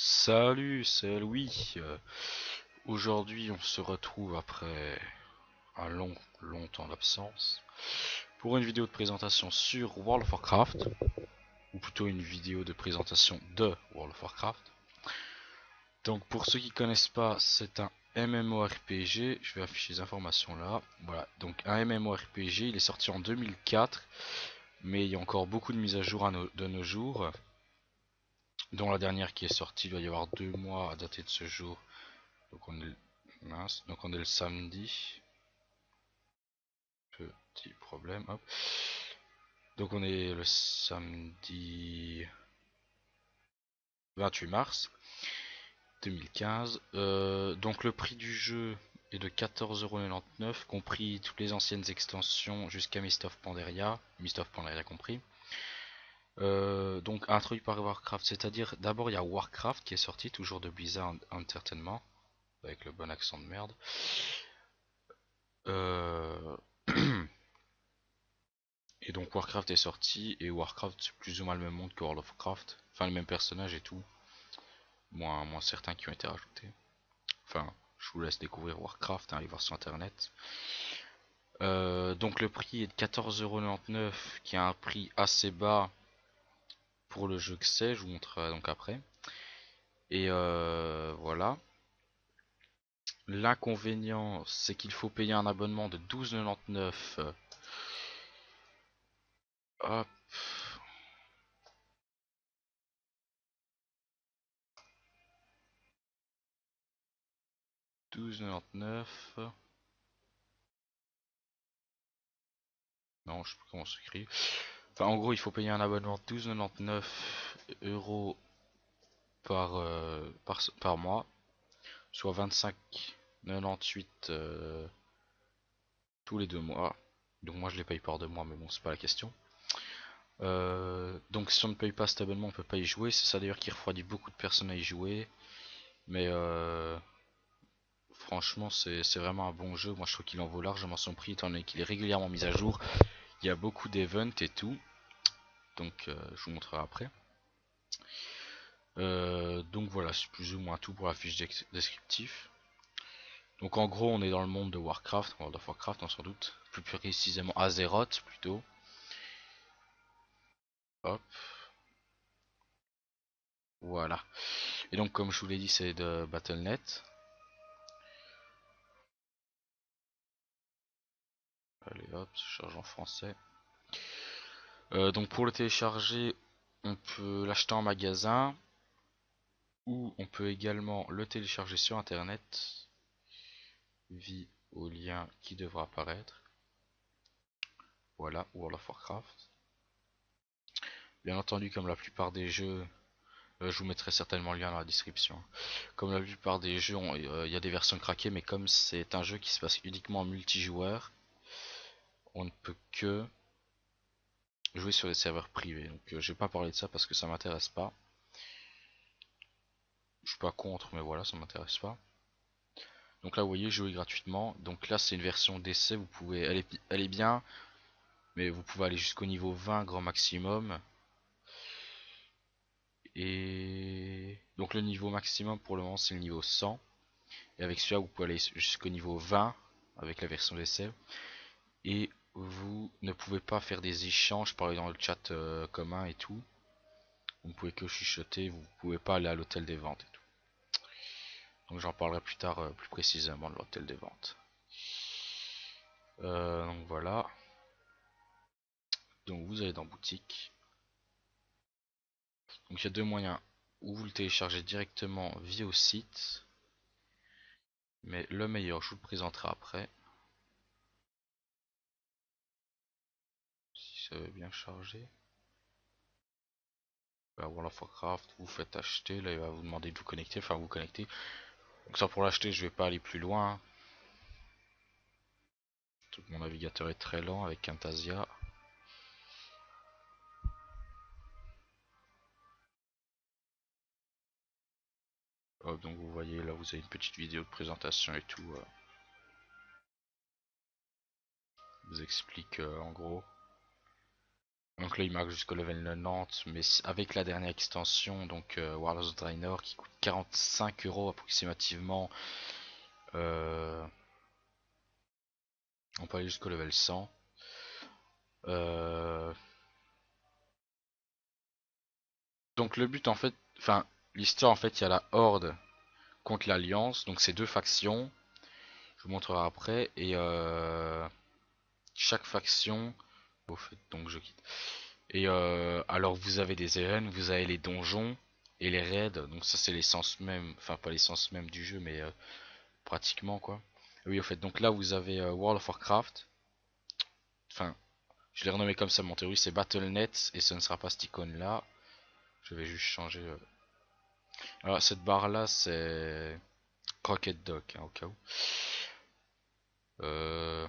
Salut, c'est Louis. Aujourd'hui, on se retrouve après un long temps d'absence pour une vidéo de présentation sur World of Warcraft, ou plutôt une vidéo de présentation de World of Warcraft. Donc, pour ceux qui connaissent pas, c'est un MMORPG. Je vais afficher les informations là. Voilà, donc un MMORPG, il est sorti en 2004, mais il y a encore beaucoup de mises à jour de nos jours, dont la dernière qui est sortie, il doit y avoir 2 mois à dater de ce jour. Donc on est mince, donc on est le samedi. Petit problème, hop. Donc on est le samedi 28 mars 2015. Donc le prix du jeu est de 14,99€, compris toutes les anciennes extensions jusqu'à Mist of Pandaria, compris. Donc introduit par Warcraft, c'est-à-dire d'abord il y a Warcraft qui est sorti, toujours de Blizzard Entertainment, avec le bon accent de merde. Euh... Et donc Warcraft est sorti, et Warcraft c'est plus ou moins le même monde que World of Warcraft, enfin le même personnage et tout, moins certains qui ont été rajoutés. Enfin, je vous laisse découvrir Warcraft, hein, allez voir sur internet. Donc le prix est de 14,99€, qui a un prix assez bas pour le jeu que c'est, je vous montrerai donc après. Et voilà. L'inconvénient, c'est qu'il faut payer un abonnement de 12,99€. Hop. 12,99€. Non, je sais pas comment s'écrit. Enfin, en gros, il faut payer un abonnement de 12,99€ par mois, soit 25,98€ tous les 2 mois. Donc moi je les paye par 2 mois, mais bon, c'est pas la question. Donc si on ne paye pas cet abonnement, on peut pas y jouer. C'est ça d'ailleurs qui refroidit beaucoup de personnes à y jouer. Mais franchement, c'est vraiment un bon jeu. Moi je trouve qu'il en vaut largement son prix, étant donné qu'il est régulièrement mis à jour. Il y a beaucoup d'events et tout. Donc je vous montrerai après. Donc voilà, c'est plus ou moins tout pour la fiche descriptif. Donc en gros, on est dans le monde de Warcraft, World of Warcraft, on s'en doute. Plus précisément Azeroth plutôt. Hop, voilà. Et donc comme je vous l'ai dit, c'est de Battle.net. Allez hop, ça charge en français. Donc pour le télécharger, on peut l'acheter en magasin, ou on peut également le télécharger sur internet via au lien qui devra apparaître. Voilà, World of Warcraft. Bien entendu, comme la plupart des jeux, je vous mettrai certainement le lien dans la description. Comme la plupart des jeux, il y a des versions craquées, mais comme c'est un jeu qui se passe uniquement en multijoueur, on ne peut que jouer sur des serveurs privés. Donc je vais pas parler de ça parce que ça m'intéresse pas. Je suis pas contre, mais voilà, ça m'intéresse pas. Donc là, vous voyez, jouer gratuitement. Donc là, c'est une version d'essai. Vous pouvez, elle est bien, mais vous pouvez aller jusqu'au niveau 20 grand maximum. Et donc le niveau maximum pour le moment, c'est le niveau 100. Et avec celui-là, vous pouvez aller jusqu'au niveau 20 avec la version d'essai. Et vous ne pouvez pas faire des échanges, par exemple dans le chat commun et tout. Vous ne pouvez que chuchoter, vous ne pouvez pas aller à l'hôtel des ventes et tout. Donc j'en parlerai plus tard plus précisément de l'hôtel des ventes. Donc voilà. Donc vous allez dans boutique. Donc il y a deux moyens. Ou vous le téléchargez directement via au site. Mais le meilleur, je vous le présenterai après. Si ça veut bien charger. World of Warcraft, vous faites acheter. Là il va vous demander de vous connecter. Enfin vous connecter. Donc ça pour l'acheter, je vais pas aller plus loin. Tout mon navigateur est très lent avec Camtasia. Hop, donc vous voyez là, vous avez une petite vidéo de présentation et tout. Vous explique en gros. Donc là il marque jusqu'au level 90, mais avec la dernière extension, donc Warlords of Draenor, qui coûte 45 € approximativement. On peut aller jusqu'au level 100. Donc le but en fait, enfin l'histoire en fait, il y a la Horde contre l'Alliance, donc c'est deux factions. Je vous montrerai après. Et chaque faction, au fait, donc je quitte. Et alors vous avez des arènes, vous avez les donjons et les raids. Donc ça c'est l'essence même, enfin pas l'essence même du jeu, mais pratiquement quoi. Oui, au fait, donc là vous avez World of Warcraft. Enfin, je l'ai renommé comme ça, mon théorie c'est Battle.net et ce ne sera pas cette icône là. Je vais juste changer. Alors cette barre là c'est Crockett Dock, hein, au cas où. Euh...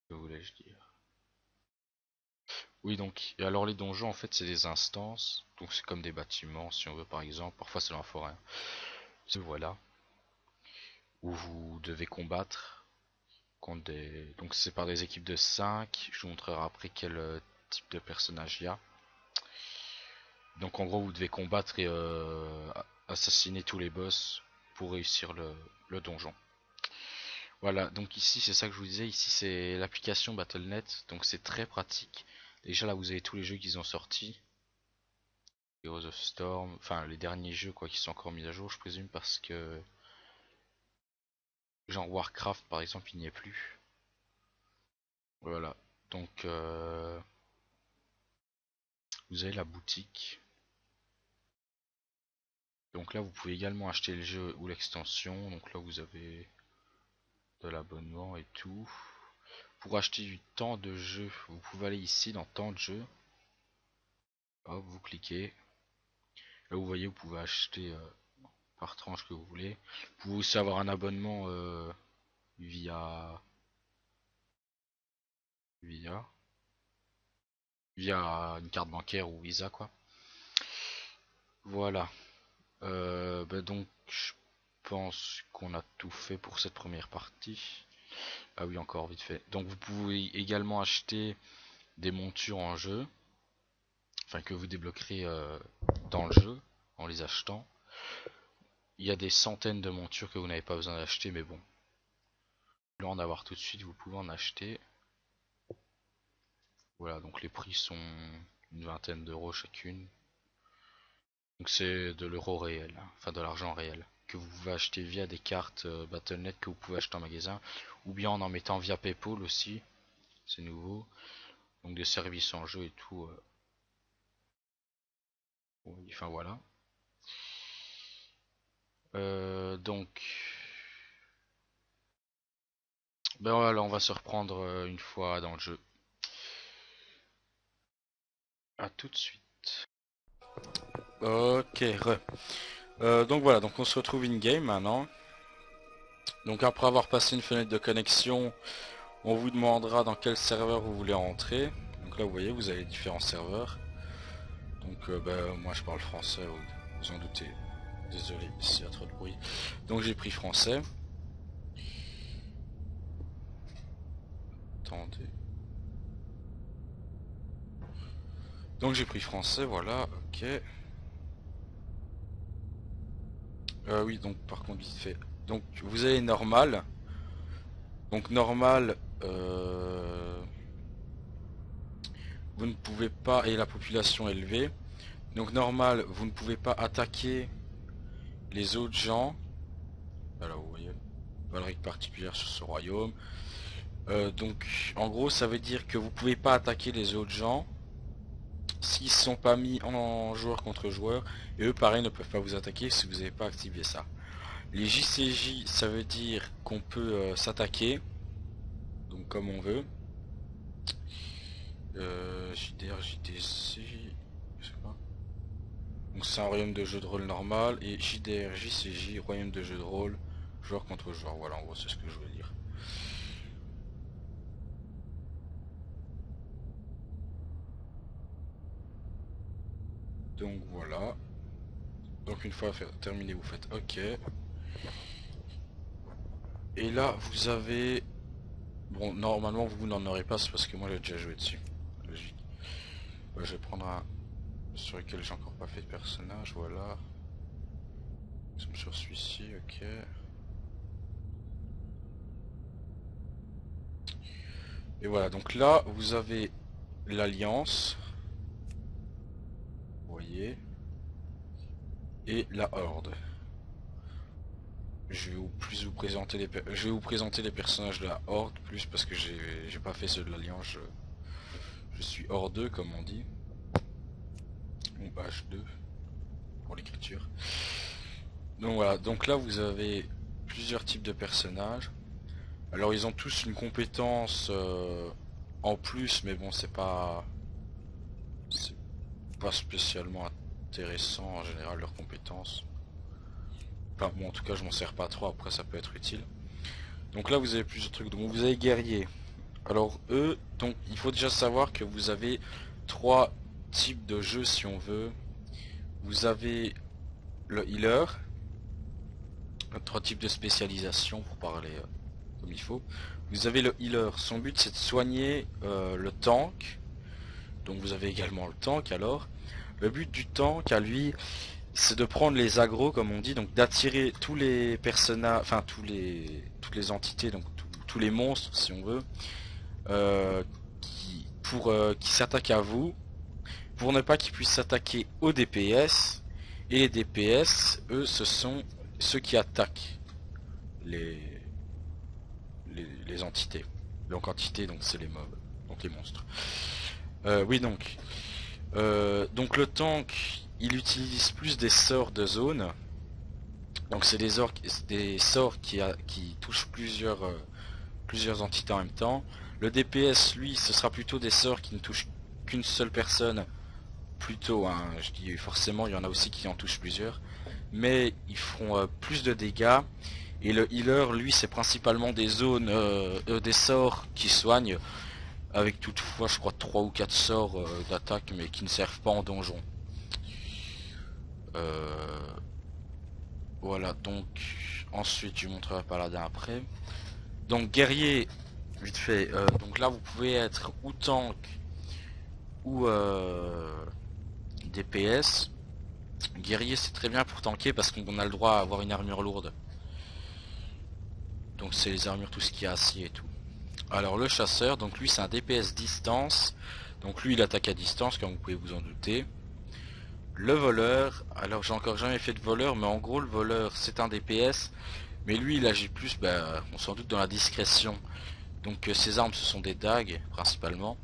Que voulais-je dire? Oui, donc, et alors les donjons en fait c'est des instances, donc c'est comme des bâtiments si on veut par exemple, parfois c'est dans la forêt. Voilà, où vous devez combattre contre des... Donc c'est par des équipes de 5. Je vous montrerai après quel type de personnage il y a. Donc en gros vous devez combattre et assassiner tous les boss pour réussir le donjon. Voilà, donc ici c'est ça que je vous disais, ici c'est l'application Battle.net, donc c'est très pratique. Déjà là vous avez tous les jeux qu'ils ont sortis. Heroes of Storm, enfin les derniers jeux quoi qui sont encore mis à jour je présume parce que genre Warcraft par exemple il n'y est plus. Voilà, donc vous avez la boutique. Donc là vous pouvez également acheter le jeu ou l'extension, donc là vous avez de l'abonnement et tout. Pour acheter du temps de jeu, vous pouvez aller ici dans temps de jeu. Hop, vous cliquez. Là vous voyez vous pouvez acheter par tranche que vous voulez. Vous pouvez aussi avoir un abonnement via via via une carte bancaire ou Visa quoi. Voilà. Donc je pense qu'on a tout fait pour cette première partie. Ah oui, encore vite fait. Donc vous pouvez également acheter des montures en jeu, enfin que vous débloquerez dans le jeu en les achetant. Il y a des centaines de montures que vous n'avez pas besoin d'acheter, mais bon, là en avoir tout de suite, vous pouvez en acheter. Voilà, donc les prix sont une vingtaine d'euros chacune. Donc c'est de l'euro réel, hein, enfin de l'argent réel, que vous pouvez acheter via des cartes Battle.net que vous pouvez acheter en magasin, ou bien en mettant via PayPal aussi, c'est nouveau. Donc des services en jeu et tout. Oui, enfin voilà. Donc, ben voilà, on va se reprendre une fois dans le jeu. A tout de suite. Ok, donc voilà, donc on se retrouve in-game maintenant. Donc après avoir passé une fenêtre de connexion, on vous demandera dans quel serveur vous voulez entrer. Donc là vous voyez, vous avez différents serveurs. Donc moi je parle français, vous en doutez. Désolé s'il y a trop de bruit. Donc j'ai pris français. Attendez. Donc j'ai pris français, voilà, ok. Oui, donc par contre vite fait. Donc vous avez normal. Donc normal, vous ne pouvez pas, et la population élevée. Donc normal, vous ne pouvez pas attaquer les autres gens. Alors vous voyez, pas de règle particulière sur ce royaume. Donc en gros ça veut dire que vous pouvez pas attaquer les autres gens s'ils sont pas mis en joueur contre joueur. Et eux pareil ne peuvent pas vous attaquer si vous n'avez pas activé ça. Les JCJ ça veut dire qu'on peut s'attaquer. Donc comme on veut. JDR, JDC, je sais pas. Donc c'est un royaume de jeu de rôle normal. Et JDR, JCJ, royaume de jeu de rôle, joueur contre joueur. Voilà, en gros c'est ce que je voulais dire. Donc voilà. Donc une fois terminé, vous faites OK. Et là vous avez Bon, normalement vous n'en aurez pas, c'est parce que moi j'ai déjà joué dessus. Logique. Ouais, je vais prendre un sur lequel j'ai encore pas fait de personnage, voilà. Nous sommes sur celui-ci, ok. Et voilà, donc là vous avez l'Alliance, vous voyez, et la Horde. Je vais vous présenter les personnages de la Horde plus parce que j'ai pas fait ceux de l'Alliance. Je suis Horde comme on dit, ou H2 pour l'écriture. Donc voilà, donc là vous avez plusieurs types de personnages. Alors ils ont tous une compétence en plus, mais bon c'est pas spécialement intéressant en général leurs compétences. Enfin bon en tout cas je m'en sers pas trop, après ça peut être utile. Donc là vous avez plusieurs trucs, donc vous avez guerrier. Alors eux, donc il faut déjà savoir que vous avez trois types de jeux si on veut. Vous avez le healer, trois types de spécialisation pour parler comme il faut. Vous avez le healer, son but c'est de soigner le tank. Donc vous avez également le tank alors. Le but du tank à lui, c'est de prendre les agros comme on dit, donc d'attirer tous les personnages, enfin toutes les entités, donc tous les monstres si on veut, qui s'attaquent à vous, pour ne pas qu'ils puissent s'attaquer aux DPS. Et les DPS, eux, ce sont ceux qui attaquent les, les entités. Donc entités, donc c'est les mobs, donc les monstres. Oui donc le tank, il utilise plus des sorts de zone. Donc c'est des sorts qui touchent plusieurs entités en même temps. Le DPS, lui, ce sera plutôt des sorts qui ne touchent qu'une seule personne. Plutôt, hein, je dis forcément, il y en a aussi qui en touchent plusieurs. Mais ils feront plus de dégâts. Et le healer, lui, c'est principalement des zones, des sorts qui soignent. Avec toutefois, je crois, 3 ou 4 sorts d'attaque, mais qui ne servent pas en donjon. Voilà, donc ensuite je vous montrerai paladin après. Donc guerrier, vite fait, donc là vous pouvez être ou tank ou DPS. Guerrier c'est très bien pour tanker parce qu'on a le droit à avoir une armure lourde. Donc c'est les armures, tout ce qui est acier et tout. Alors le chasseur, donc lui c'est un DPS distance. Donc lui il attaque à distance comme vous pouvez vous en douter. Le voleur, alors j'ai encore jamais fait de voleur, mais en gros le voleur c'est un DPS. Mais lui il agit plus, on s'en doute, dans la discrétion. Donc ses armes ce sont des dagues principalement.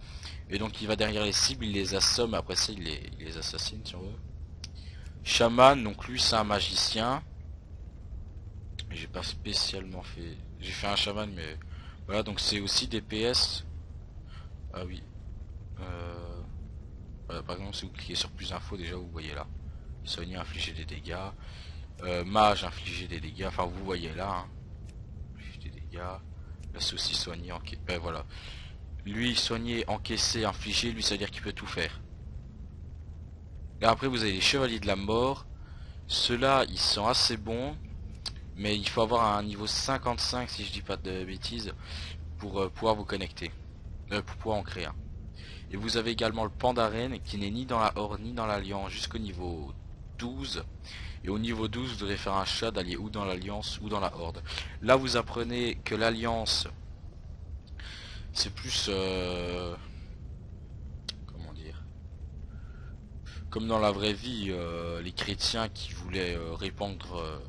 Et donc il va derrière les cibles, il les assomme, après ça il les assassine si on veut. Chaman, donc lui c'est un magicien. J'ai pas spécialement fait... J'ai fait un chaman mais... Voilà, donc c'est aussi des PS. Ah oui. Voilà, par exemple si vous cliquez sur plus infos déjà vous voyez là. Soigner, infliger des dégâts. Mage, infliger des dégâts. Enfin vous voyez là. Hein. Infliger des dégâts. Là c'est aussi soigner, voilà. Lui soigner, encaisser, infliger, lui ça veut dire qu'il peut tout faire. Là après vous avez les chevaliers de la mort. Ceux-là ils sont assez bons. Mais il faut avoir un niveau 55 si je dis pas de bêtises. Pour pouvoir vous connecter. Pour pouvoir en créer un. Et vous avez également le Pandaren qui n'est ni dans la Horde ni dans l'Alliance jusqu'au niveau 12. Et au niveau 12 vous devrez faire un chat d'aller ou dans l'Alliance ou dans la Horde. Là vous apprenez que l'Alliance c'est plus... comment dire, comme dans la vraie vie, les chrétiens qui voulaient répandre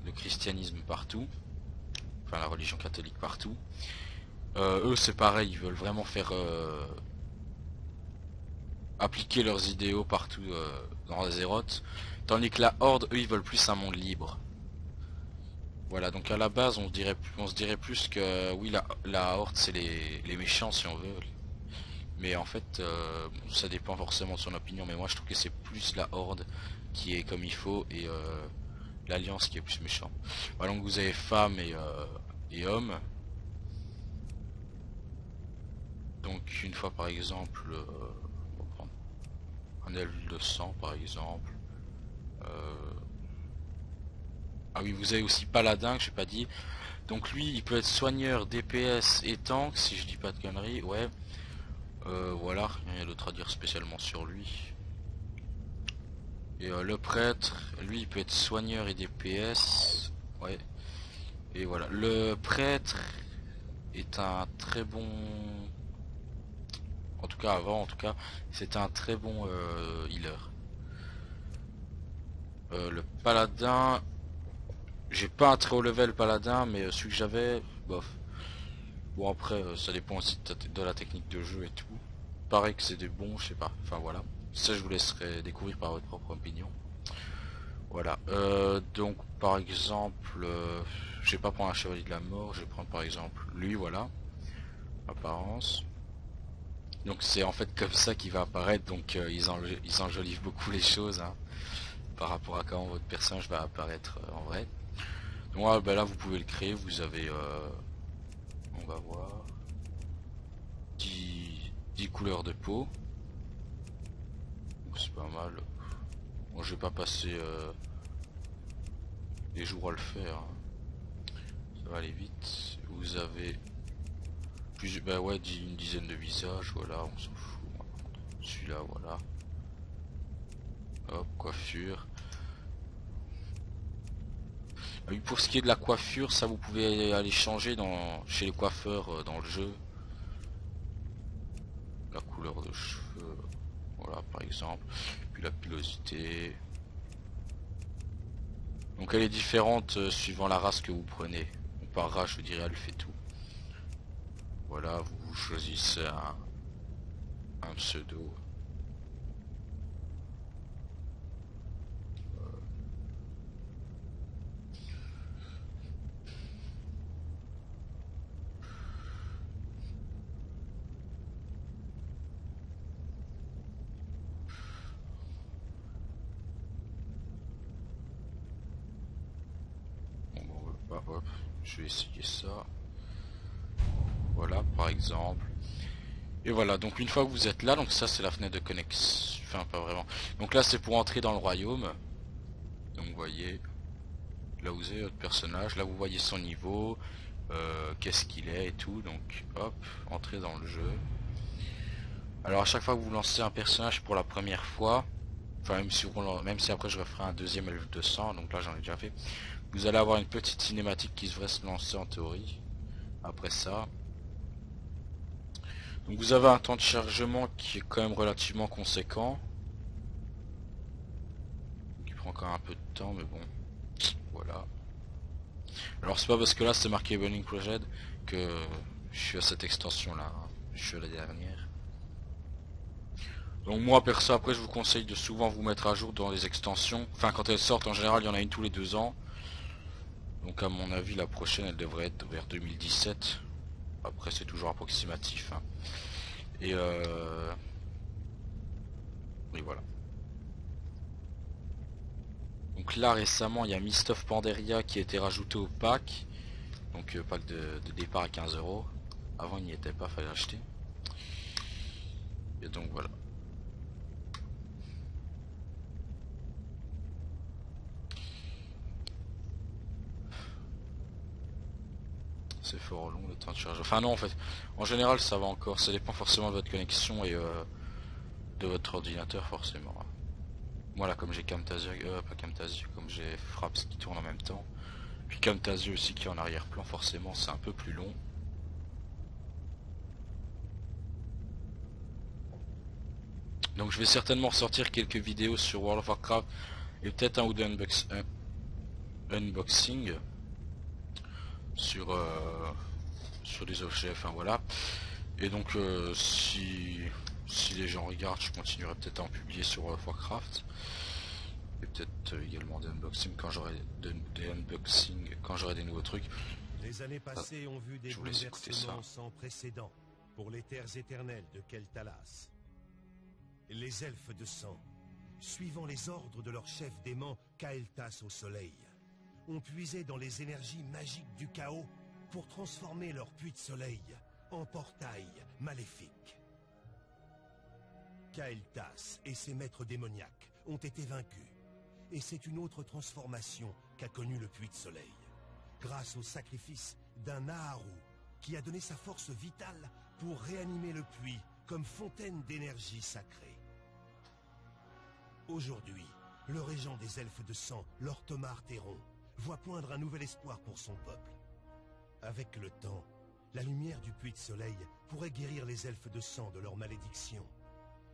le christianisme partout. Enfin la religion catholique partout. Eux c'est pareil, ils veulent vraiment faire... appliquer leurs idéaux partout dans Azeroth. Tandis que la Horde, eux, ils veulent plus un monde libre. Voilà, donc à la base, on se dirait plus que oui, la Horde, c'est les méchants si on veut. Mais en fait, bon, ça dépend forcément de son opinion. Mais moi, je trouve que c'est plus la Horde qui est comme il faut et l'Alliance qui est plus méchant. Voilà, donc vous avez femmes et hommes. Donc une fois par exemple, on va prendre un elfe de sang par exemple. Ah oui, vous avez aussi paladin que j'ai pas dit. Donc lui, il peut être soigneur, DPS et tank, si je dis pas de conneries, ouais. Voilà, rien d'autre à dire spécialement sur lui. Et le prêtre, lui, il peut être soigneur et DPS, ouais. Et voilà, le prêtre est un très bon... En tout cas, avant, en tout cas, c'est un très bon healer. Le paladin, j'ai pas un très haut level paladin, mais celui que j'avais, bof. Bon après, ça dépend aussi de la technique de jeu et tout. Pareil que c'est des bons, je sais pas. Enfin voilà. Ça je vous laisserai découvrir par votre propre opinion. Voilà. Donc par exemple, je vais pas prendre un chevalier de la mort, je vais prendre par exemple lui, voilà. Apparence. Donc c'est en fait comme ça qu'il va apparaître, donc ils enjolivent beaucoup les choses hein, par rapport à comment votre personnage va apparaître en vrai. Donc bah, là vous pouvez le créer, vous avez, on va voir, 10 couleurs de peau. C'est pas mal. Bon, je vais pas passer des jours à le faire, hein. Ça va aller vite. Vous avez plus, bah ouais, une dizaine de visages, voilà, on s'en fout. Celui-là, voilà. Hop, coiffure. Pour ce qui est de la coiffure, ça vous pouvez aller changer chez les coiffeurs dans le jeu. La couleur de cheveux, voilà par exemple. Puis la pilosité. Donc elle est différente suivant la race que vous prenez. Donc, par race, je dirais, elle fait tout. Voilà, vous choisissez un pseudo. Bon, bah, hop, je vais essayer ça. Voilà, par exemple. Et voilà, donc une fois que vous êtes là, donc ça c'est la fenêtre de connexion. Enfin, pas vraiment. Donc là c'est pour entrer dans le royaume. Donc vous voyez, là vous avez votre personnage, là vous voyez son niveau, qu'est-ce qu'il est et tout. Donc hop, entrer dans le jeu. Alors à chaque fois que vous lancez un personnage pour la première fois, enfin même si après je referai un deuxième L200, donc là j'en ai déjà fait, vous allez avoir une petite cinématique qui devrait se lancer en théorie. Après ça. Donc vous avez un temps de chargement qui est quand même relativement conséquent. Qui prend quand même un peu de temps, mais bon. Voilà. Alors c'est pas parce que là c'est marqué Burning Project que je suis à cette extension là, hein. Je suis à la dernière. Donc moi perso après je vous conseille de souvent vous mettre à jour dans les extensions. Enfin quand elles sortent en général il y en a une tous les 2 ans. Donc à mon avis la prochaine elle devrait être vers 2017. Après c'est toujours approximatif hein. Et oui voilà. Donc là récemment il y a Mist of Pandaria qui a été rajouté au pack. Donc pack de départ à 15 €. Avant il n'y était pas, fallait acheter. Et donc voilà. C'est fort long le temps de charge. Enfin non en fait, en général ça va encore, ça dépend forcément de votre connexion et de votre ordinateur forcément. Voilà comme j'ai Camtasia, pas Camtasia, comme j'ai Fraps qui tourne en même temps. Puis Camtasia aussi qui est en arrière-plan, forcément c'est un peu plus long. Donc je vais certainement sortir quelques vidéos sur World of Warcraft et peut-être un ou deux unboxing sur, sur des objets, enfin voilà. Et donc si les gens regardent, je continuerai peut-être à en publier sur World of Warcraft. Et peut-être également des unboxings quand j'aurai quand j'aurai des nouveaux trucs. Les années passées ont vu des Je vous laisse écouter ça. bouleversements sans précédent pour les terres éternelles de Keltalas. Les elfes de sang, suivant les ordres de leur chef démon Kael'thas au soleil, ont puisé dans les énergies magiques du chaos pour transformer leur puits de soleil en portail maléfique. Kael'thas et ses maîtres démoniaques ont été vaincus, et c'est une autre transformation qu'a connue le puits de soleil. grâce au sacrifice d'un Naharu qui a donné sa force vitale pour réanimer le puits comme fontaine d'énergie sacrée. Aujourd'hui, le régent des elfes de sang, Lortomar Théron, voit poindre un nouvel espoir pour son peuple. Avec le temps, la lumière du puits de soleil pourrait guérir les elfes de sang de leur malédiction.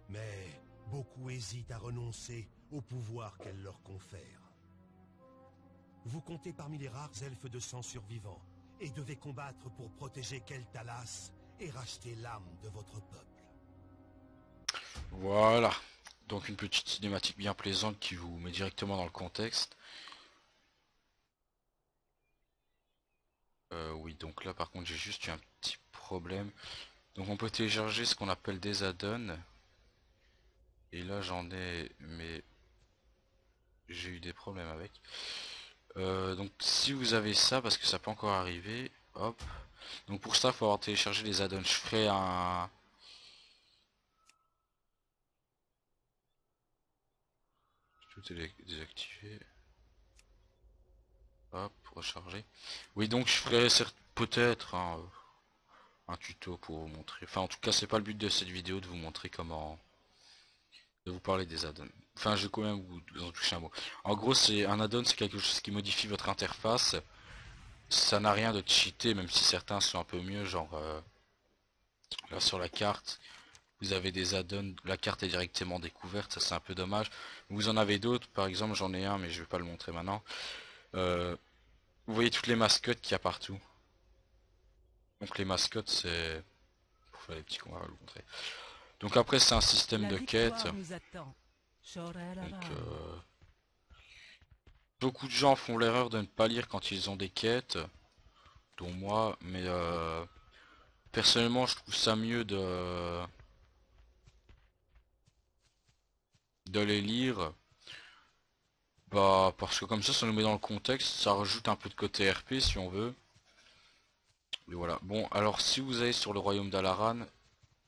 Mais beaucoup hésitent à renoncer au pouvoir qu'elle leur confère. Vous comptez parmi les rares elfes de sang survivants et devez combattre pour protéger Keltalas et racheter l'âme de votre peuple. Voilà. Donc une petite cinématique bien plaisante qui vous met directement dans le contexte. Oui, donc là par contre j'ai juste eu un petit problème. Donc on peut télécharger ce qu'on appelle des add-ons. Et là j'en ai, mais j'ai eu des problèmes avec. Donc si vous avez ça, parce que ça peut encore arriver, hop. Donc pour ça il faut avoir téléchargé les add-ons. Je ferai un... Tout est désactivé. Hop, recharger. Oui, donc je ferai peut-être un tuto pour vous montrer. Enfin, en tout cas, c'est pas le but de cette vidéo de vous montrer comment... de vous parler des add-ons. Enfin, je vais quand même vous en toucher un mot. En gros, c'est un add-on, c'est quelque chose qui modifie votre interface. Ça n'a rien de cheaté, même si certains sont un peu mieux, genre... là, sur la carte, vous avez des add-ons, la carte est directement découverte, ça c'est un peu dommage. Vous en avez d'autres, par exemple, j'en ai un, mais je vais pas le montrer maintenant. Vous voyez toutes les mascottes qu'il y a partout. Donc les mascottes, c'est... pour faire les petits combats, on va vous montrer. Donc après, c'est un système de quête. Donc, beaucoup de gens font l'erreur de ne pas lire quand ils ont des quêtes, dont moi, mais personnellement, je trouve ça mieux de les lire. Bah, parce que comme ça nous met dans le contexte, ça rajoute un peu de côté RP si on veut. Et voilà. Bon, alors si vous allez sur le royaume d'Alaran,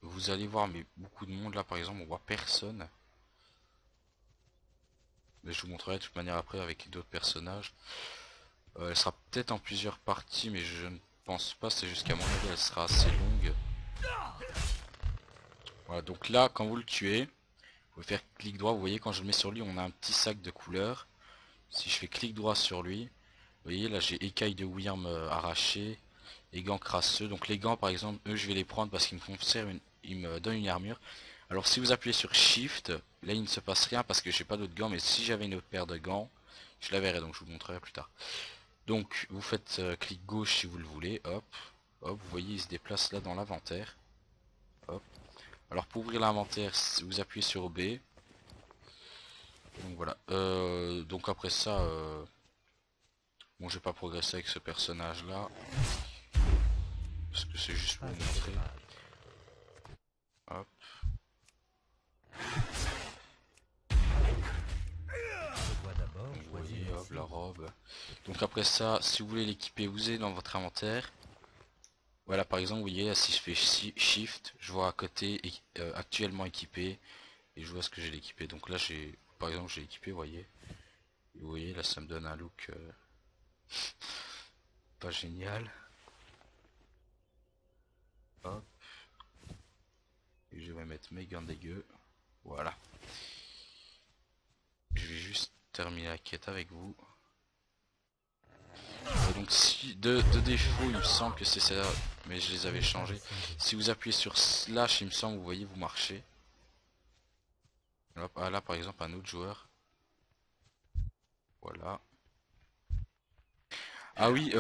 vous allez voir mais beaucoup de monde là par exemple, on voit personne. Mais je vous montrerai de toute manière après avec d'autres personnages. Elle sera peut-être en plusieurs parties mais je ne pense pas, c'est juste qu'à mon avis elle sera assez longue. Voilà, donc là quand vous le tuez, vous pouvez faire clic droit, vous voyez quand je le mets sur lui on a un petit sac de couleur. Si je fais clic droit sur lui, vous voyez là j'ai écailles de Wyrm arrachées. Les gants crasseux, donc les gants par exemple, eux je vais les prendre parce qu'ils me conservent ils me donnent une armure. Alors si vous appuyez sur Shift, là il ne se passe rien parce que j'ai pas d'autres gants, mais si j'avais une autre paire de gants, je la verrai, donc je vous montrerai plus tard. Donc vous faites clic gauche si vous le voulez, hop, hop, vous voyez il se déplace là dans l'inventaire. Hop. Alors pour ouvrir l'inventaire, vous appuyez sur B. Donc voilà. Donc après ça, bon je vais pas progresser avec ce personnage là. Parce que c'est juste pour vous montrer. Hop. Donc, vous voyez, hop, la robe. Donc après ça, si vous voulez l'équiper, vous allez dans votre inventaire. Voilà, par exemple, vous voyez, si je fais Shift, je vois à côté actuellement équipé. Et je vois ce que j'ai l'équipé. Donc là, par exemple, j'ai équipé, vous voyez. Et vous voyez, là, ça me donne un look pas génial. Hop. Et je vais mettre mes gants dégueux. Voilà. Je vais juste terminer la quête avec vous. Donc si de défaut il me semble que c'est ça, mais je les avais changés. Si vous appuyez sur slash, il me semble, vous voyez, vous marchez. Hop, ah là par exemple un autre joueur. Voilà. Ah oui,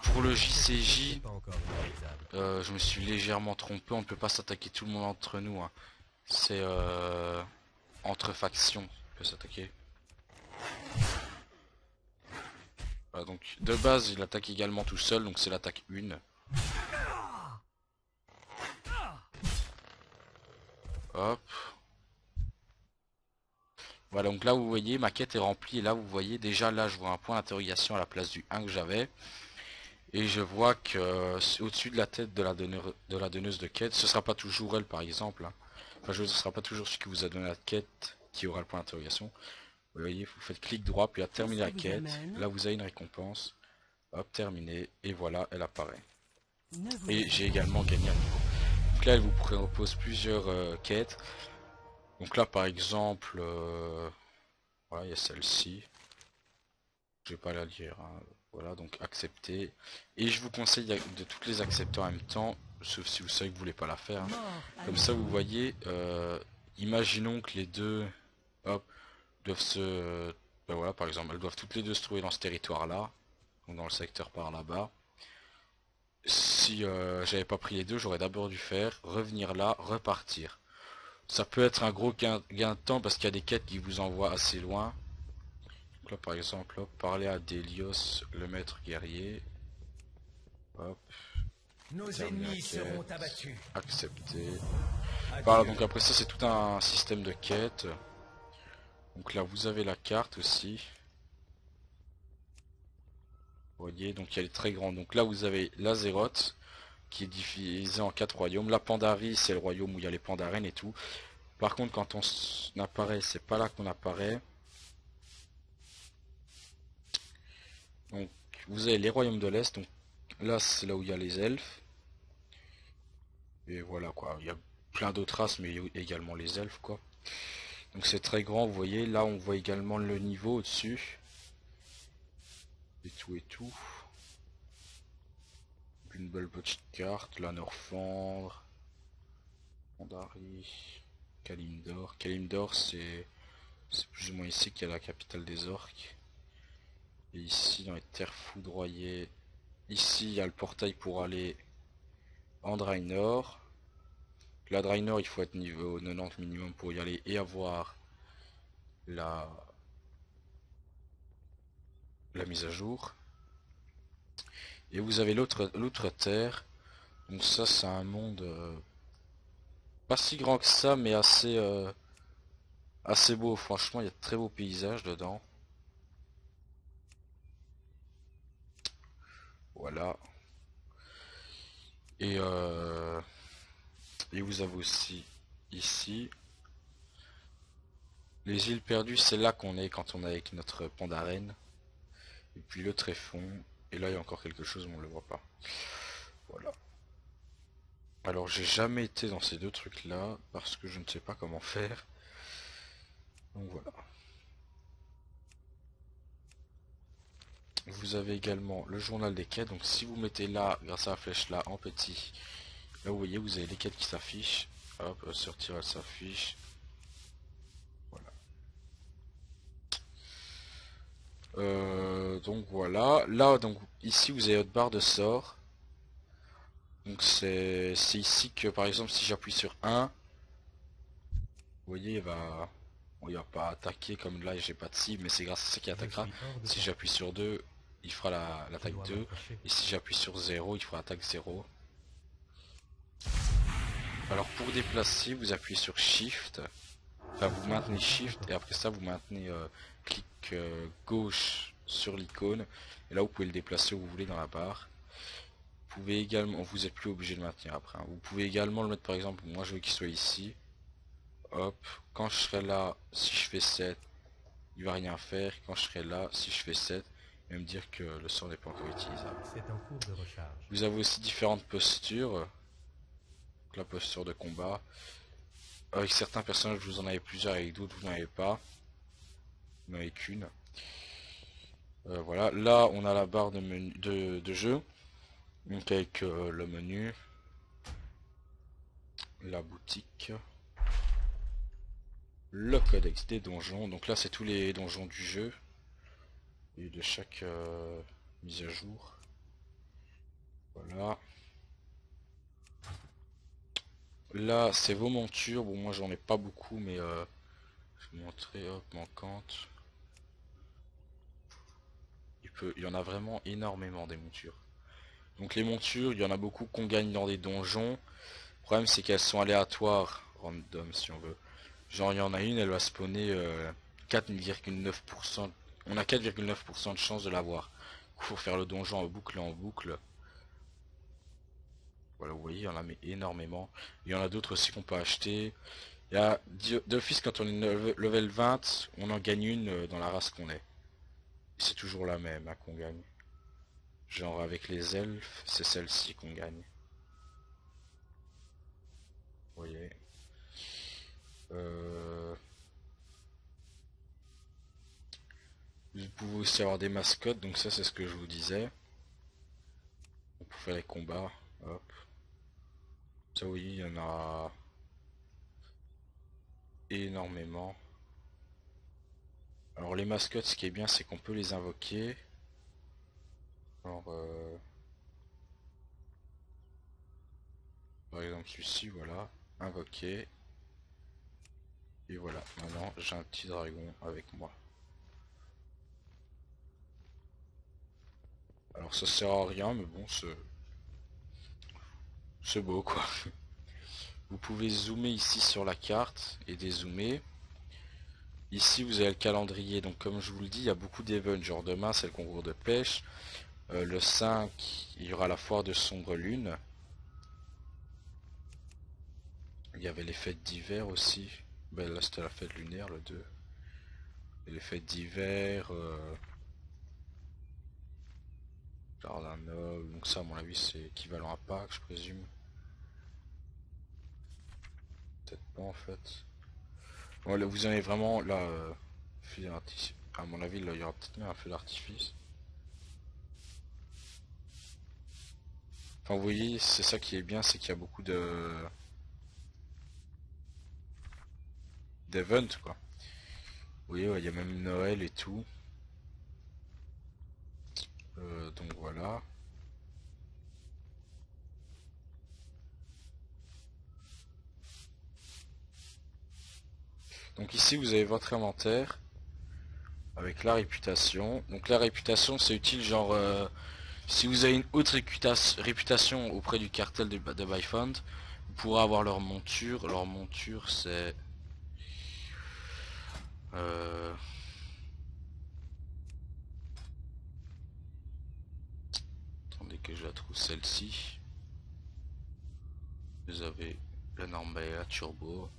pour le JCJ, je me suis légèrement trompé, on ne peut pas s'attaquer tout le monde entre nous. Hein. C'est entre factions on peut s'attaquer. Voilà, donc de base il attaque également tout seul, donc c'est l'attaque 1. Hop. Voilà, donc là vous voyez ma quête est remplie et là vous voyez déjà là je vois un point d'interrogation à la place du 1 que j'avais. Et je vois que au-dessus de la tête de la donneuse de quête, ce sera pas toujours elle par exemple. Hein. Enfin ce sera pas toujours celui qui vous a donné la quête qui aura le point d'interrogation. Vous voyez, vous faites clic droit puis à terminer la quête. Là vous avez une récompense. Hop, terminé. Et voilà, elle apparaît. Ne vous Et j'ai effrayez également gagné un niveau. Donc là, elle vous propose plusieurs quêtes. Donc là, par exemple, voilà, il y a celle-ci. Je vais pas la lire, hein. Voilà, donc accepter. Et je vous conseille de toutes les accepter en même temps, sauf si vous savez que vous voulez pas la faire, hein. mort à Comme la ça, vous mort. voyez, imaginons que les deux, hop, doivent se, ben voilà, par exemple, elles doivent toutes les deux se trouver dans ce territoire-là, donc dans le secteur par là-bas. Si j'avais pas pris les deux, j'aurais d'abord dû faire revenir là, repartir. Ça peut être un gros gain de temps parce qu'il y a des quêtes qui vous envoient assez loin. Donc là, par exemple, hop, parler à Délios, le maître guerrier. Hop, Nos terminer la ennemis seront quête. abattus. Accepter. Voilà, Adieu. donc après ça, c'est tout un système de quêtes. Donc là, vous avez la carte aussi. Vous voyez, donc elle est très grande. Donc là, vous avez l'Azeroth, qui est divisé en 4 royaumes. La Pandarie, c'est le royaume où il y a les Pandaren et tout. Par contre, quand on apparaît, c'est pas là qu'on apparaît. Donc, vous avez les royaumes de l'Est. Donc là, c'est là où il y a les elfes. Et voilà quoi. Il y a plein d'autres races, mais également les elfes quoi. Donc c'est très grand, vous voyez. Là, on voit également le niveau au-dessus. Et tout et tout. Une belle petite carte. La Norfandre. Pandarie. Kalimdor. Kalimdor, c'est plus ou moins ici qu'il y a la capitale des orques. Et ici, dans les terres foudroyées, ici, il y a le portail pour aller en Draenor. La Draenor, il faut être niveau 90 minimum pour y aller et avoir la, la mise à jour. Et vous avez l'autre terre. Donc ça, c'est un monde pas si grand que ça, mais assez beau. Franchement, il y a de très beaux paysages dedans. Voilà. Et, euh, et vous avez aussi ici les îles perdues. C'est là qu'on est quand on est avec notre Pandaren. Et puis le tréfond. Et là, il y a encore quelque chose, mais on ne le voit pas. Voilà. Alors, j'ai jamais été dans ces deux trucs-là parce que je ne sais pas comment faire. Donc voilà. Vous avez également le journal des quêtes. Donc si vous mettez là, grâce à la flèche là, en petit, là vous voyez, vous avez les quêtes qui s'affichent. Hop, sortir, elle s'affiche. Voilà. Donc voilà. Là, donc ici, vous avez votre barre de sort. Donc c'est ici que, par exemple, si j'appuie sur 1, vous voyez, il va... Bon, il va pas attaquer comme là, j'ai pas de cible, mais c'est grâce à ça qu'il Je attaquera. suis hors de Si portée. j'appuie sur 2, il fera Je l'attaque dois 2. m'approcher. Et si j'appuie sur 0, il fera attaque 0. Alors pour déplacer, vous appuyez sur Shift. Enfin, vous maintenez Shift et après ça, vous maintenez clic gauche sur l'icône. Et là, vous pouvez le déplacer où vous voulez dans la barre. Vous pouvez également, vous n'êtes plus obligé de le maintenir après, hein. Vous pouvez également le mettre, par exemple, moi je veux qu'il soit ici. Hop, quand je serai là, si je fais 7, il va rien faire. Quand je serai là, si je fais 7, il va me dire que le sort n'est pas encore utilisable. C'est en cours de recharge. Vous avez aussi différentes postures. La posture de combat. Avec certains personnages, vous en avez plusieurs, avec d'autres, vous n'en avez pas. Vous n'en avez qu'une. Voilà, là on a la barre de, menu, de jeu. Donc avec le menu, la boutique, le codex des donjons. Donc là c'est tous les donjons du jeu. Et de chaque mise à jour. Voilà. Là c'est vos montures. Bon moi j'en ai pas beaucoup mais je vais vous montrer, hop, manquante. Il y en a vraiment énormément des montures. Donc les montures, il y en a beaucoup qu'on gagne dans des donjons. Le problème c'est qu'elles sont aléatoires, random si on veut. Genre il y en a une, elle va spawner 4,9%. On a 4,9% de chance de l'avoir. Il faut faire le donjon en boucle et en boucle. Voilà, vous voyez, il y en a mais énormément. Il y en a d'autres aussi qu'on peut acheter. Il y a d'office quand on est level 20, on en gagne une dans la race qu'on est. C'est toujours la même hein, qu'on gagne. Genre avec les elfes, c'est celle-ci qu'on gagne. Vous voyez. Euh, Vous pouvez aussi avoir des mascottes, donc ça c'est ce que je vous disais. Pour faire les combats. Hop. Ça oui, il y en a énormément. Alors les mascottes, ce qui est bien, c'est qu'on peut les invoquer. Alors, par exemple celui-ci, voilà. Invoquer. Et voilà, maintenant j'ai un petit dragon avec moi. Alors ça sert à rien, mais bon, c'est beau quoi. Vous pouvez zoomer ici sur la carte et dézoomer. Ici vous avez le calendrier, donc comme je vous le dis, il y a beaucoup d'events. Genre demain c'est le concours de pêche. Le 5, il y aura la foire de sombre lune. Il y avait les fêtes d'hiver aussi. Ben là c'était la fête lunaire le 2. Et les fêtes d'hiver, jardin noble, donc ça à mon avis c'est équivalent à Pâques je présume. Peut-être pas en fait. Bon, là, vous en avez vraiment là, feu d'artifice. À mon avis là il y aura peut-être même un feu d'artifice. Enfin vous voyez, c'est ça qui est bien, c'est qu'il y a beaucoup de d'events quoi. Vous voyez, ouais, il y a même Noël et tout. Donc voilà. Donc ici vous avez votre inventaire avec la réputation. Donc la réputation c'est utile genre si vous avez une haute réputation auprès du cartel de Byfond, vous pourrez avoir leur monture. Leur monture c'est euh, attendez que je la trouve, celle-ci. Vous avez la Normbaya Turbo.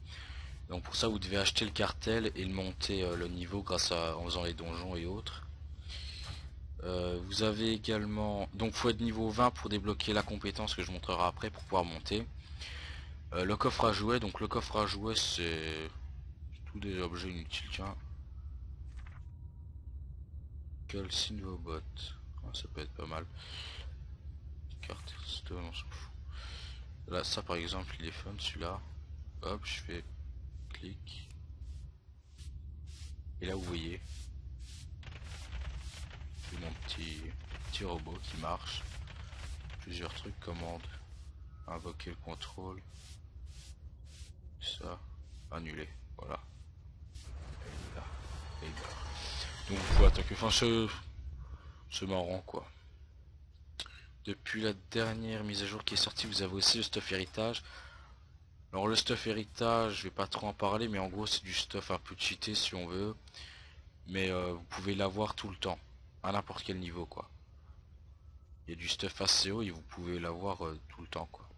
Donc pour ça vous devez acheter le cartel et le monter le niveau en faisant les donjons et autres. Vous avez également, donc faut être niveau 20 pour débloquer la compétence que je montrerai après pour pouvoir monter. Le coffre à jouets, donc le coffre à jouets c'est tous des objets inutiles, tiens. Silverbot, ça peut être pas mal. Carte stone, on s'en fout. Là ça par exemple il est fun celui-là. Hop, je fais clic. Et là vous voyez, c'est mon petit robot qui marche. Plusieurs trucs, commande, invoquer le contrôle, ça, annuler, voilà. Et là, et là. Donc vous pouvez attaquer, enfin c'est marrant quoi. Depuis la dernière mise à jour qui est sortie, vous avez aussi le stuff héritage. Alors le stuff héritage, je vais pas trop en parler, mais en gros c'est du stuff un peu cheaté si on veut. Mais vous pouvez l'avoir tout le temps, à n'importe quel niveau quoi. Il y a du stuff assez haut et vous pouvez l'avoir tout le temps quoi.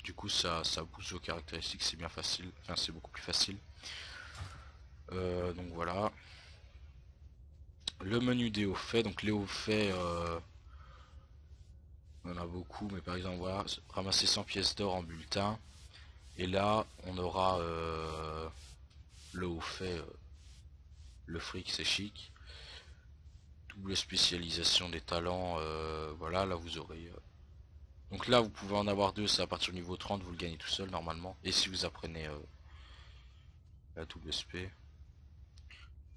Du coup ça booste vos caractéristiques, c'est bien facile, enfin c'est beaucoup plus facile. Donc voilà. Le menu des hauts faits, donc les hauts faits, on en a beaucoup, mais par exemple voilà, ramasser 100 pièces d'or en bulletin. Et là on aura le haut fait, le fric c'est chic. Double spécialisation des talents, voilà, là vous aurez... Donc là vous pouvez en avoir deux, c'est à partir du niveau 30, vous le gagnez tout seul normalement. Et si vous apprenez la double spé,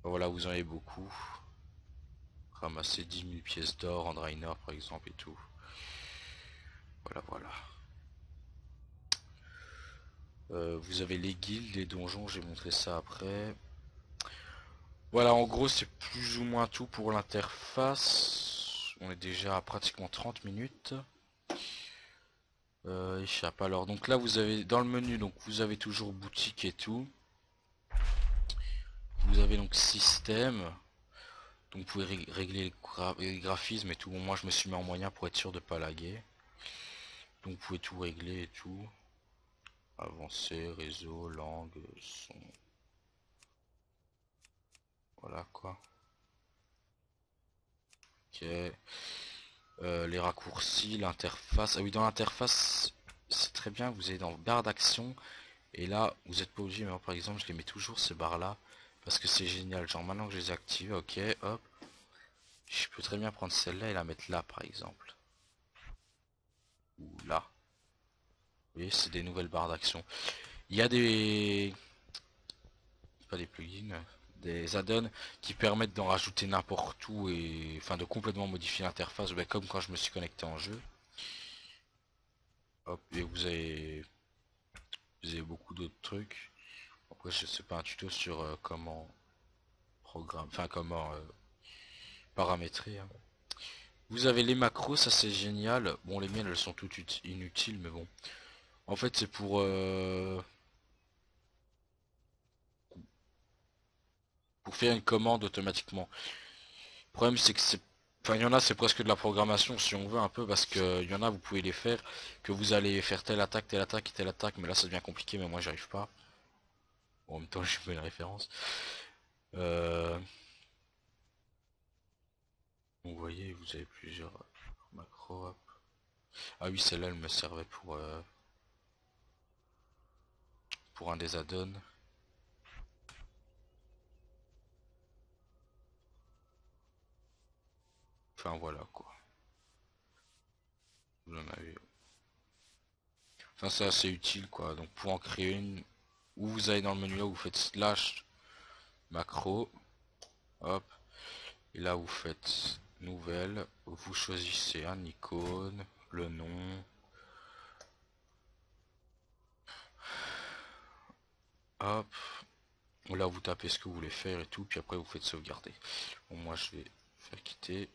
voilà vous en avez beaucoup. Ramasser 10 000 pièces d'or en Draenor par exemple et tout. Voilà voilà. Vous avez les guildes, les donjons, j'ai montré ça après. Voilà, en gros c'est plus ou moins tout pour l'interface. On est déjà à pratiquement 30 minutes. Échappe. Alors donc là vous avez dans le menu, donc vous avez toujours boutique et tout. Vous avez donc système. Donc vous pouvez régler les graphismes et tout. Bon, moi je me suis mis en moyen pour être sûr de pas laguer. Donc vous pouvez tout régler et tout. Avancer, réseau, langue, son. Voilà quoi. Ok. Les raccourcis, l'interface. Ah oui, dans l'interface, c'est très bien. Vous allez dans barre d'action. Et là, vous n'êtes pas obligé. Mais moi, par exemple, je les mets toujours ces barres là. Parce que c'est génial. Genre maintenant que je les ai activées, ok, hop. Je peux très bien prendre celle-là et la mettre là, par exemple. Ou là. Vous voyez, c'est des nouvelles barres d'action. Il y a des... pas des plugins, des add-ons qui permettent d'en rajouter n'importe où et enfin de complètement modifier l'interface, ben, comme quand je me suis connecté en jeu. Hop, et vous avez beaucoup d'autres trucs. Après, je sais pas un tuto sur comment programme, enfin comment paramétrer, hein. Vous avez les macros, ça c'est génial. Bon, les miennes elles sont toutes inutiles, mais bon. En fait, c'est pour faire une commande automatiquement. Le problème c'est que c'est... Enfin, il y en a, c'est presque de la programmation si on veut un peu, parce que il y en a, vous pouvez les faire, que vous allez faire telle attaque et telle attaque, mais là ça devient compliqué, mais moi j'arrive pas. Bon, en même temps, j'ai pas une référence. Euh... Vous voyez, vous avez plusieurs macros. Hop. Ah oui, celle-là, elle me servait pour un des add-ons. Enfin, voilà, quoi. Vous en avez... Enfin, c'est assez utile, quoi. Donc, pour en créer une, où vous allez dans le menu là, vous faites slash macro. Hop. Et là, vous faites nouvelle. Vous choisissez un icône, le nom. Hop. Là, vous tapez ce que vous voulez faire et tout. Puis après, vous faites sauvegarder. Bon, moi, je vais faire quitter.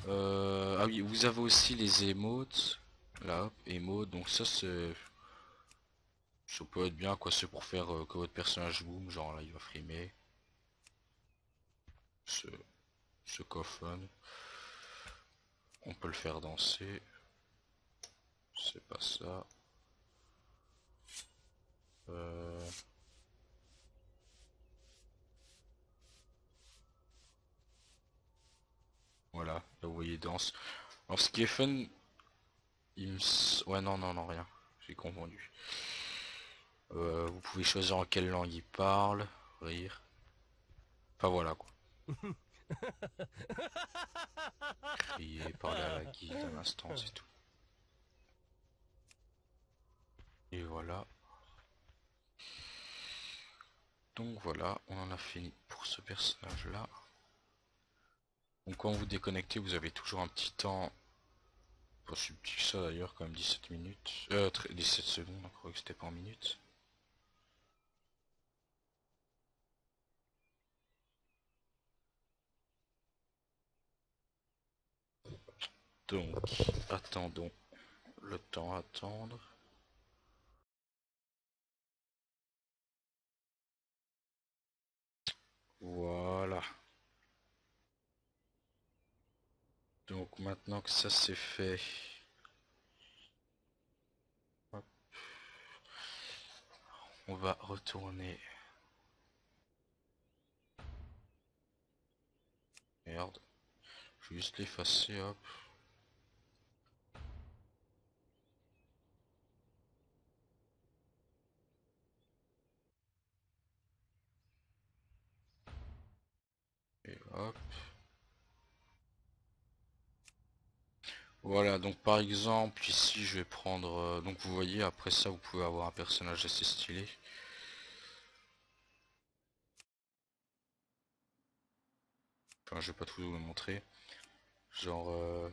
Ah oui, vous avez aussi les émotes. Là, hop, émotes. Donc ça, ça peut être bien, quoi. C'est pour faire que votre personnage boom. Genre là, il va frimer. Ce, ce coffin. On peut le faire danser. C'est pas ça. Euh, voilà, là vous voyez danse. Alors ce qui est fun, ouais non non non rien, j'ai confondu. Vous pouvez choisir en quelle langue il parle, rire. Enfin voilà quoi. Crier, parler à la guilde, à l'instance et tout. Et voilà. Donc voilà, on en a fini pour ce personnage là. Donc quand vous déconnectez, vous avez toujours un petit temps. Pas si petit que ça d'ailleurs, quand même 17 minutes. 17 secondes, je crois que c'était pas en minutes. Donc, attendons le temps à attendre. Voilà. Donc maintenant que ça c'est fait, hop, on va retourner. Merde. Je vais juste l'effacer, hop. Et hop. Voilà, donc par exemple, ici je vais prendre... donc vous voyez, après ça vous pouvez avoir un personnage assez stylé. Enfin, je vais pas tout vous montrer. Genre...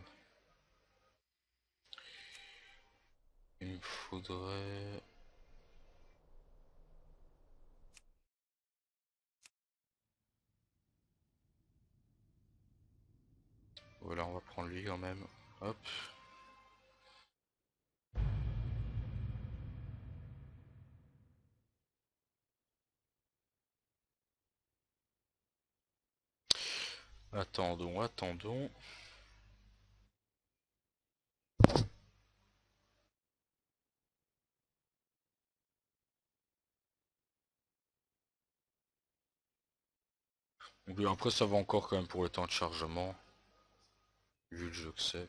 il me faudrait... Voilà, on va prendre lui quand même. Hop. Attendons, attendons. Donc, après ça va encore quand même pour le temps de chargement. vu le jeu que c'est.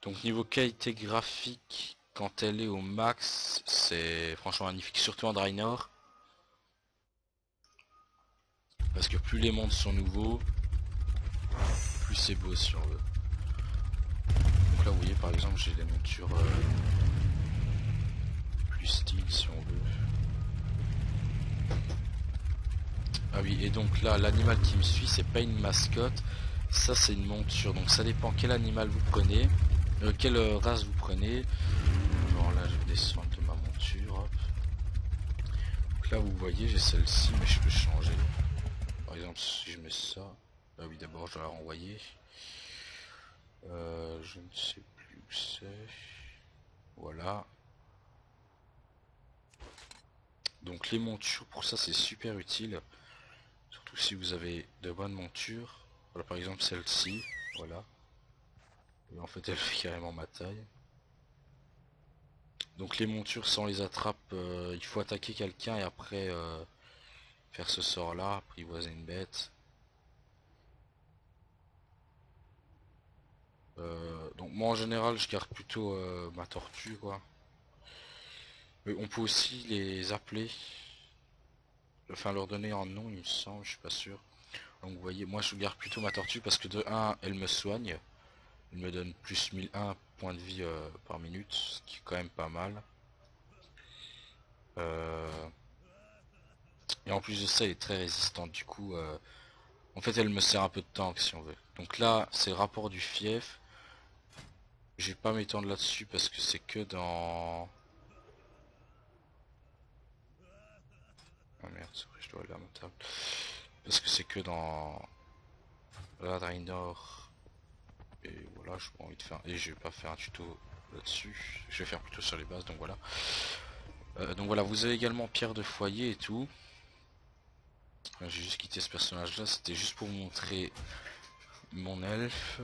Donc niveau qualité graphique, quand elle est au max, c'est franchement magnifique, surtout en Draenor. Parce que plus les mondes sont nouveaux, plus c'est beau si on veut. Donc là vous voyez par exemple j'ai des montures plus style si on veut. Ah oui, et donc là l'animal qui me suit c'est pas une mascotte, ça c'est une monture. Donc ça dépend quel animal vous prenez, quelle race vous prenez. Genre là je vais descendre de ma monture. Hop. Donc là vous voyez j'ai celle-ci mais je peux changer. Par exemple si je mets ça, ah oui d'abord je dois la renvoyer. Je ne sais plus où c'est. Voilà. Donc les montures pour ça c'est super utile. Surtout si vous avez de bonnes montures. Voilà par exemple celle-ci. Voilà. Et en fait elle fait carrément ma taille. Donc les montures si on les attrape, il faut attaquer quelqu'un et après faire ce sort là, apprivoiser une bête. Donc moi en général je garde plutôt ma tortue quoi. Mais on peut aussi les appeler, enfin leur donner un nom il me semble, je suis pas sûr. Donc vous voyez moi je garde plutôt ma tortue parce que de 1 elle me soigne. Elle me donne plus 1001 points de vie par minute, ce qui est quand même pas mal. Euh, Et en plus de ça elle est très résistante du coup. En fait elle me sert un peu de tank si on veut. Donc là c'est le rapport du fief. Je vais pas m'étendre là-dessus parce que c'est que dans... Ah merde, c'est vrai, je dois aller à ma table. Parce que c'est que dans la Draenor. Et voilà, je pas envie de faire... Et je vais pas faire un tuto là-dessus. Je vais faire plutôt sur les bases, donc voilà. Donc voilà, vous avez également pierre de foyer et tout. J'ai juste quitté ce personnage là, c'était juste pour vous montrer mon elfe.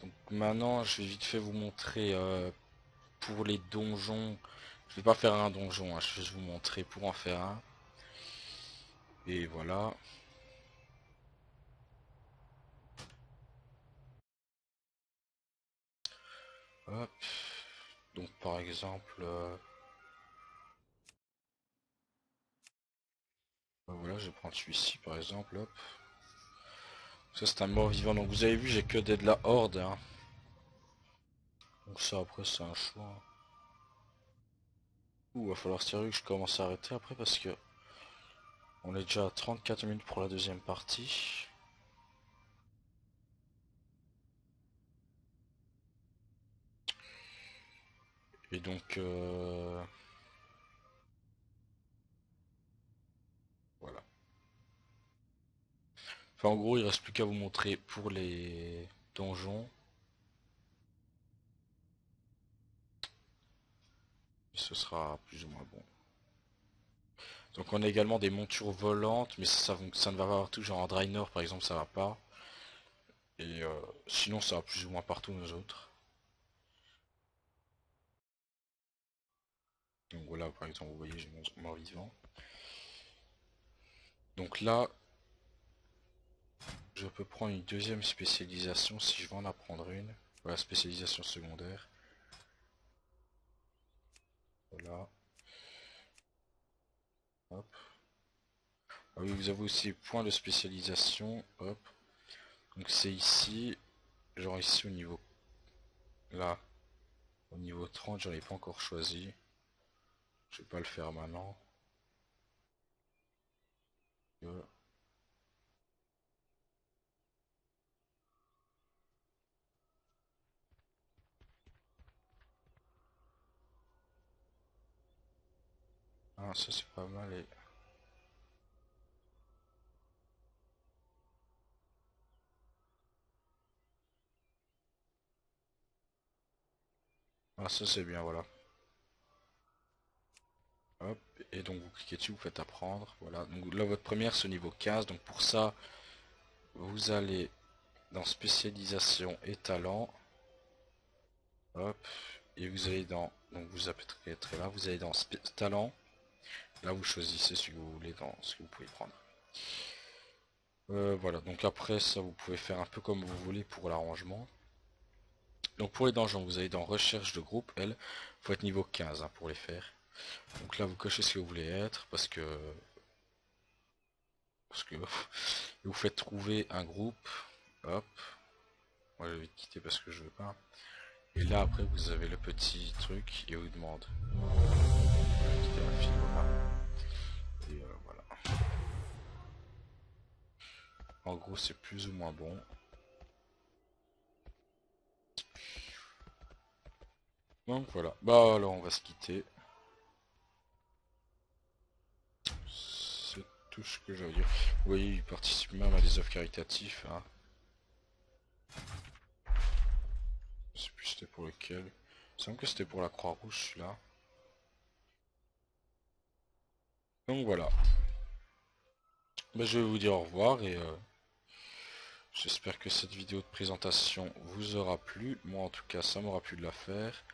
Donc maintenant je vais vite fait vous montrer pour les donjons. Je vais pas faire un donjon, hein, je vais juste vous montrer pour en faire un. Et voilà. Hop. Donc par exemple, voilà, je vais prendre celui-ci par exemple. Hop. Ça c'est un mort vivant. Donc vous avez vu, j'ai que des de la horde. Hein. Donc ça après c'est un choix. Ouh, va falloir sérieux que je commence à arrêter après parce que on est déjà à 34 minutes pour la deuxième partie. Et donc voilà. Enfin en gros il reste plus qu'à vous montrer pour les donjons. Et ce sera plus ou moins bon. Donc on a également des montures volantes, mais ça ne va pas partout, genre en Draenor par exemple ça va pas. Et sinon ça va plus ou moins partout nos autres. Donc voilà par exemple vous voyez j'ai mon mort vivant. Donc là je peux prendre une deuxième spécialisation si je veux en apprendre une. Voilà, spécialisation secondaire. Voilà. Hop. Ah oui, vous avez aussi point de spécialisation. Hop. Donc c'est ici. Genre ici au niveau. Là. Au niveau 30, j'en ai pas encore choisi. Je vais pas le faire maintenant. Ah ça c'est pas mal. Et... Ah ça c'est bien voilà. Hop. Et donc vous cliquez dessus, vous faites apprendre. Voilà. Donc là votre première c'est au niveau 15. Donc pour ça, vous allez dans spécialisation et talent. Hop. Et vous allez dans, donc vous appuierez là, vous allez dans talent. Là vous choisissez ce que vous voulez dans ce que vous pouvez prendre. Voilà, donc après ça vous pouvez faire un peu comme vous voulez pour l'arrangement. Donc pour les donjons, vous allez dans recherche de groupe, faut être niveau 15 hein, pour les faire. Donc là vous cochez ce que vous voulez être parce que vous faites trouver un groupe. Hop, moi je vais quitter parce que je veux pas. Et là après vous avez le petit truc et vous demande. Je vais quitter la file, voilà. Et voilà. En gros c'est plus ou moins bon. Donc voilà. Bah alors on va se quitter. C'est tout ce que j'avais à dire. Vous voyez, il participe même à des œuvres caritatives. Hein. Je sais plus c'était pour lequel. Il me semble que c'était pour la Croix-Rouge celui-là. Donc voilà. Bah, je vais vous dire au revoir et j'espère que cette vidéo de présentation vous aura plu. Moi en tout cas ça m'aura plu de la faire.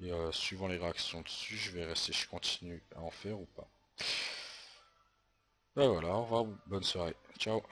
Et suivant les réactions dessus, je verrai si je continue à en faire ou pas. Bah voilà, au revoir, bonne soirée. Ciao.